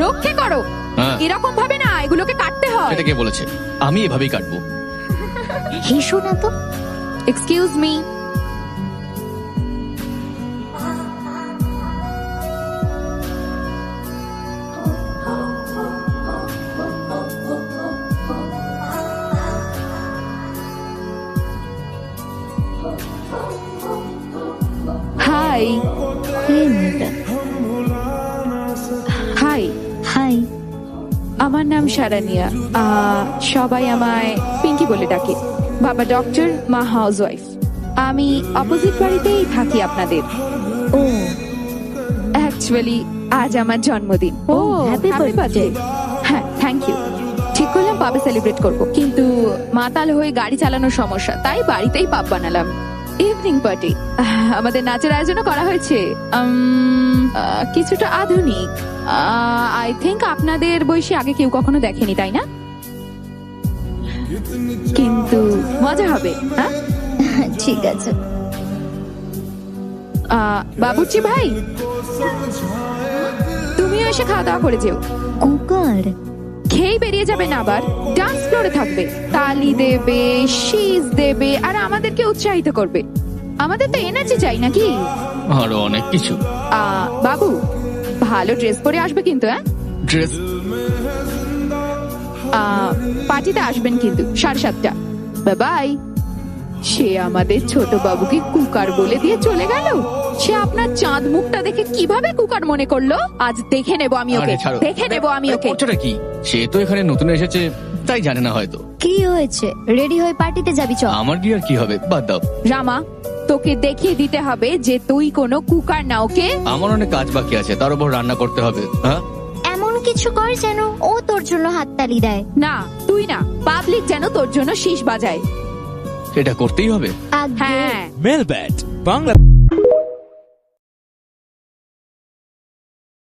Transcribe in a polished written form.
রক্ষে করো। এরকম ভাবে না, এগুলোকে কাটতে হয়। এটা কে বলেছে? আমি এভাবেই কাটবো। হেসো না তো। Excuse me. Hi. Hi. Hi. আমার নাম শারানিয়া। সবাই আমায় পিঙ্কি বলে ডাকে। বাবা ডক্টর, মা হাউসওয়াইফ। আমি অপোজিট বাড়িতেই থাকি আপনাদের। ও অ্যাকচুয়ালি আজ আমার জন্মদিন। ও happy birthday. হ্যাঁ, থ্যাংক ইউ। ঠিক করলাম পাবে সেলিব্রেট করব, কিন্তু মাতাল হয়ে গাড়ি চালানোর সমস্যা, তাই বাড়িতেই পাব বানালাম। ইভিনিং পার্টি, আমাদের নাচের আয়োজনও করা হয়েছে। কিছুটা আধুনিক। আই থিংক আপনাদের বয়সী আগে কেউ কখনো দেখেনি, তাই না? কিন্তু মজা হবে। হ্যাঁ, ঠিক আছে। বাবুর্চি ভাই, তুমিও এসে খাওয়া দাওয়া করে যেও। কুকার খেয়ে বেরিয়ে যাবে না, আবার ডান্স ফ্লোরে থাকবে, তালি দেবে, শীষ দেবে, আর আমাদেরকে উৎসাহিত করবে। আমাদের তো এনার্জি চাই নাকি? আরো অনেক কিছু। বাবু, ভালো ড্রেস পরে আসবে কিন্তু। হ্যাঁ, ড্রেস? পার্টিতে আসবেন কিন্তু 7:30। বাই। সে আমাদের ছোট বাবুকে কুকার বলে দিয়ে চলে গেল। সে আপনার চাঁদ মুখটা দেখে কিভাবে কুকার মনে করলো? আজ দেখে নেবো আমি ওকে, আরে ছাড়ো। দেখে নেবো আমি ওকে। ওটা কি? সে তো এখানে নতুন এসেছে, তাই জানে না হয়তো। কি হয়েছে? রেডি হয়ে পার্টিতে যাবি চ। আমার কি আর কি হবে, বাদ দাও। রামা, তোকে দেখিয়ে দিতে হবে যে তুই কোনো কুকার না, ওকে? আমার অনেক কাজ বাকি আছে, তার উপর রান্না করতে হবে। হ্যাঁ, এমন কিছু কর যেন ও তোর জন্য হাততালি দেয়। না, তুই না, পাবলিক যেন তোর জন্য শীষ বাজায়। এটা করতেই হবে। আগে হ্যাঁ। মেলব্যাট বাংলা